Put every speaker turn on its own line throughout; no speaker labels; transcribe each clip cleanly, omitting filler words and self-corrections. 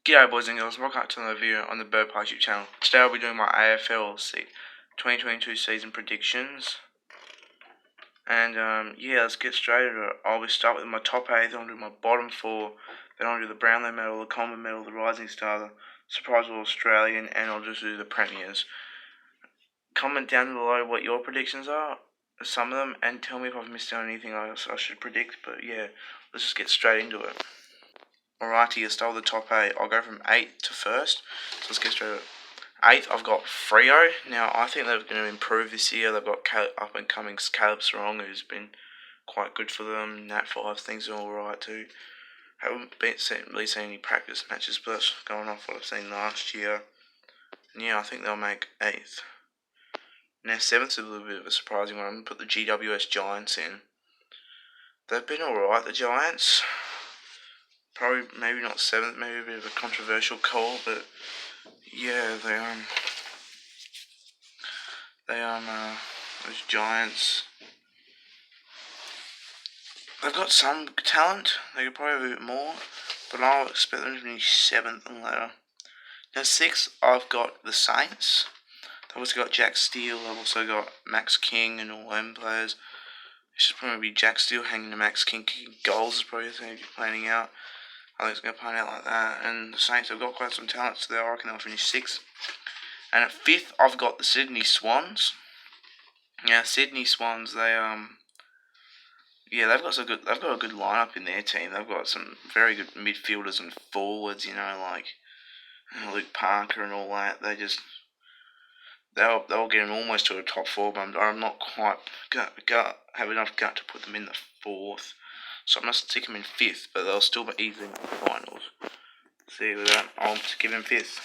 G'day boys and girls, welcome back to another video on the Bird YouTube channel. Today I'll be doing my AFL 2022 season predictions. And yeah, let's get straight into it. I'll start with my top 8, then I'll do my bottom 4, then I'll do the Brownlow Medal, the Coleman Medal, the Rising Star, the Suprise All-Australian, and I'll just do the Premiers. Comment down below what your predictions are, some of them, and tell me if I've missed out anything else I should predict. But yeah, let's just get straight into it. Alrighty, let's start with the top 8. I'll go from 8th to 1st, so let's get straight to it. 8th, I've got Freo. Now, I think they're going to improve this year. They've got up-and-coming Caleb Sarong, who's been quite good for them. Nat 5, things are alright too. Haven't really seen any practice matches, but that's going off what I've seen last year. And yeah, I think they'll make 8th. Now, 7th is a little bit of a surprising one. I'm going to put the GWS Giants in. They've been alright, the Giants. Probably maybe not 7th, maybe a bit of a controversial call, but yeah, those Giants, they've got some talent. They could probably have a bit more, but I'll expect them to finish 7th and later. Now 6th, I've got the Saints. They've also got Jack Steele. They've also got Max King and all them players. It should probably be Jack Steele hanging to Max King kicking goals is probably the thing to be planning out. I think it's going to pan out like that. And the Saints have got quite some talent, so I reckon they'll finish 6th. And at 5th, I've got the Sydney Swans. Yeah, Sydney Swans. They've got a good lineup in their team. They've got some very good midfielders and forwards. Like Luke Parker and all that. They'll get them almost to a top 4, but I'm not quite have enough gut to put them in the 4th. So I must stick them in 5th, but they'll still be easily in the finals. See with that, I'll give them 5th.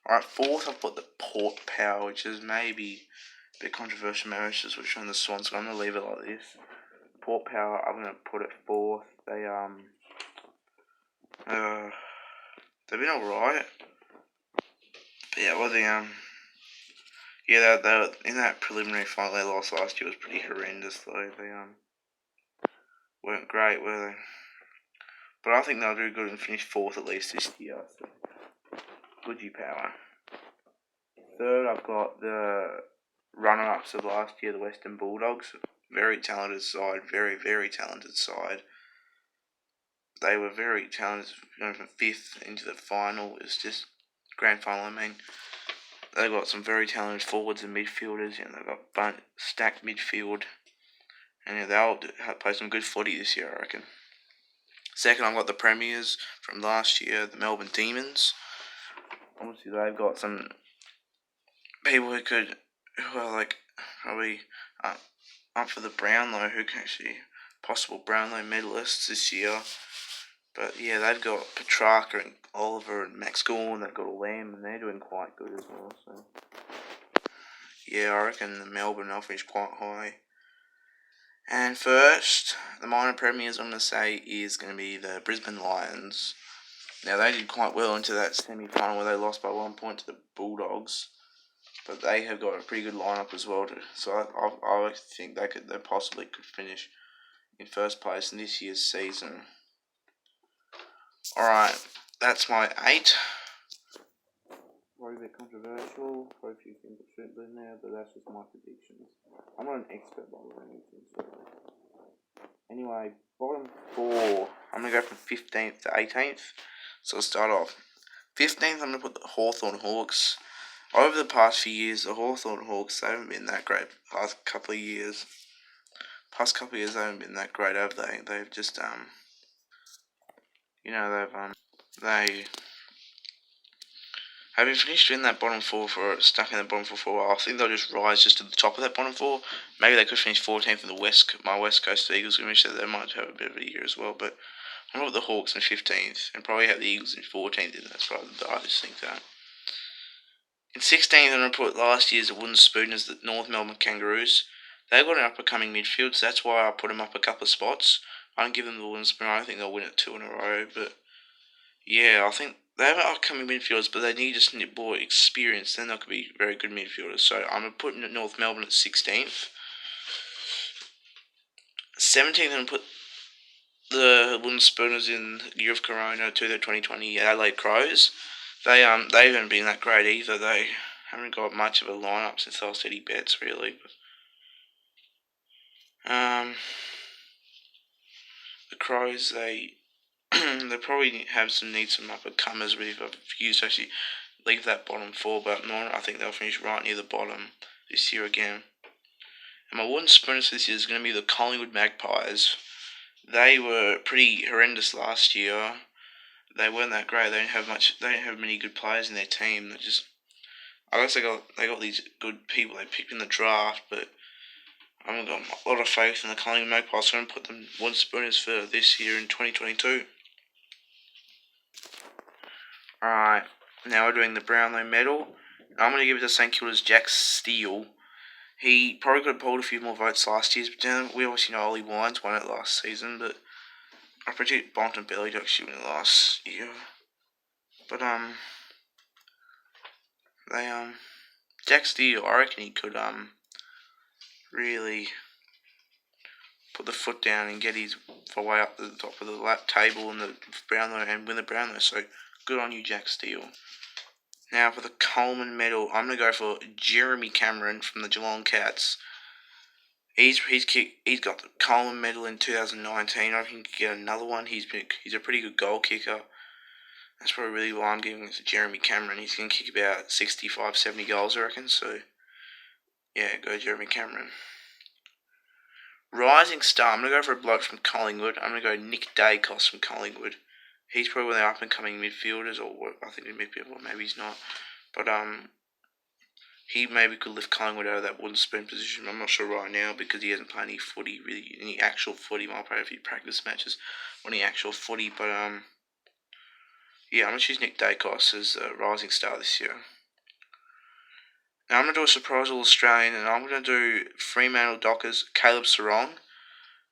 Alright, 4th, I've put the Port Power, which is maybe a bit controversial. Maybe it's just which one of the Swans, so I'm going to leave it like this. Port Power, I'm going to put it 4th. They've been alright. Yeah, they in that preliminary final they lost last year was pretty horrendous though. They weren't great, were they? But I think they'll do good and finish 4th at least this year. So good Power. 3rd, I've got the runner-ups of last year, the Western Bulldogs. Very talented side, very, very talented side. They were very talented, going from 5th into the final. It's just grand final, They've got some very talented forwards and midfielders. They've got stacked midfield. And they'll play some good footy this year, I reckon. 2nd, I've got the Premiers from last year, the Melbourne Demons. Obviously, they've got some people who are like probably up for the Brownlow, who can actually possible Brownlow medalists this year. But yeah, they've got Petrarca and Oliver and Max Gorn. They've got Lamb, and they're doing quite good as well. So yeah, I reckon the Melbourne will finish quite high. And first, the minor premiers I'm going to say is going to be the Brisbane Lions. Now, they did quite well into that semi-final where they lost by 1 point to the Bulldogs. But they have got a pretty good lineup as well. So I think they possibly could finish in 1st place in this year's season. Alright, that's my 8. Probably a bit controversial. Probably a few things that shouldn't be in there, but that's just my predictions. I'm not an expert by the way. So. Anyway, bottom 4. I'm going to go from 15th to 18th. So let's start off. 15th, I'm going to put the Hawthorn Hawks. Over the past few years, the Hawthorn Hawks, they haven't been that great. Past couple of years, they haven't been that great, have they? They've just, they have been finished in that bottom 4 stuck in the bottom 4 for a while. I think they'll just rise just to the top of that bottom 4. Maybe they could finish 14th in my West Coast Eagles, which they might have a bit of a year as well. But I'm going to put the Hawks in 15th and probably have the Eagles in 14th. And that's right, I just think that. In 16th, I'm going to put last year's Wooden Spooners, the North Melbourne Kangaroos. They've got an up-and-coming midfield, so that's why I put them up a couple of spots. I don't give them the Wooden Spoon. I don't think they'll win it 2 in a row, but yeah, I think they have upcoming midfielders, but they need just a bit more experience. Then they could be very good midfielders. So I'm going to put North Melbourne at 16th. 17th, I'm going to put the wooden spooners in the year of Corona to the 2020 Adelaide Crows. They haven't been that great either. They haven't got much of a lineup since they were steady bets really. The Crows they they probably need some up and comers with a few to actually leave that bottom four, but no, I think they'll finish right near the bottom this year again. And my wooden spooners this year is going to be the Collingwood Magpies. They were pretty horrendous last year. They weren't that great. They don't have many good players in their team. They just, I guess they got these good people they picked in the draft, but I've got a lot of faith in the Collingwood Magpies. So I'm going to put them wooden spooners for this year in 2022. Alright, now we're doing the Brownlow Medal. I'm going to give it to St Kilda's Jack Steele. He probably could have pulled a few more votes last year, but then we obviously know Ollie Wines won it last season, but I predict Bonton Belly to actually win it last year. But Jack Steele, I reckon he could really put the foot down and get his way up to the top of the lap table in the Brownlow and win the Brownlow. So good on you, Jack Steele. Now for the Coleman Medal, I'm gonna go for Jeremy Cameron from the Geelong Cats. He's got the Coleman Medal in 2019. I think he could get another one. He's a pretty good goal kicker. That's probably really why I'm giving it to Jeremy Cameron. He's going to kick about 65, 70 goals, I reckon. So, yeah, go Jeremy Cameron. Rising star, I'm going to go for a bloke from Collingwood. I'm going to go Nick Dacos from Collingwood. He's probably one of the up-and-coming midfielders, or I think he's midfielder, maybe he's not. But he maybe could lift Collingwood out of that wooden spoon position. I'm not sure right now because he hasn't played any footy, really, any actual footy. He might play a few practice matches on the actual footy, but yeah, I'm going to choose Nick Dacos as a rising star this year. Now I'm going to do a Suprise All-Australian, and I'm going to do Fremantle Dockers Caleb Sarong.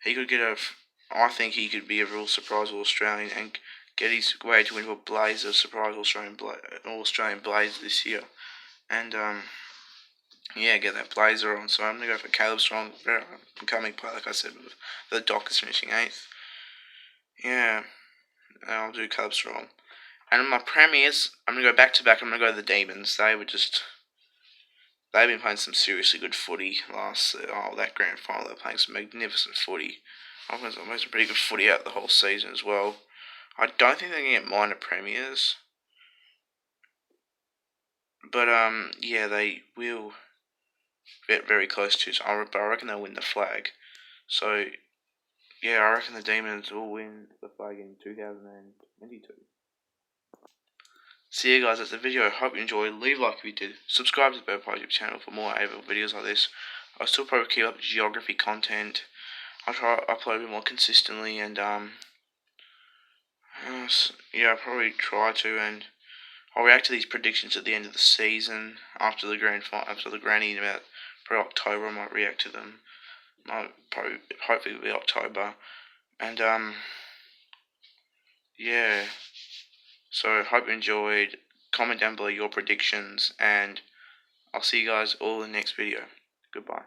I think he could be a real Suprise All-Australian and get his way to win a blazer Suprise All-Australian blazer this year. And yeah, get that blazer on. So I'm going to go for Caleb Sarong, becoming player, like I said, with the Dockers finishing 8th. Yeah, I'll do Caleb Sarong. And in my premiers, I'm going to go back to back. I'm going to go to the Demons. They've been playing some seriously good footy that grand final. They're playing some magnificent footy. I've played some pretty good footy out the whole season as well. I don't think they're going to get minor premiers. But, yeah, they will get very close to. So I reckon they'll win the flag. So, yeah, I reckon the Demons will win the flag in 2022. So yeah guys, that's the video. I hope you enjoyed. Leave a like if you did. Subscribe to the YouTube channel for more AFL videos like this. I'll still probably keep up geography content. I'll try to upload a bit more consistently and yeah, I'll probably try to, and I'll react to these predictions at the end of the season after the granny in about probably October. I might react to them. Hopefully it'll be October. And yeah. So, hope you enjoyed. Comment down below your predictions, and I'll see you guys all in the next video. Goodbye.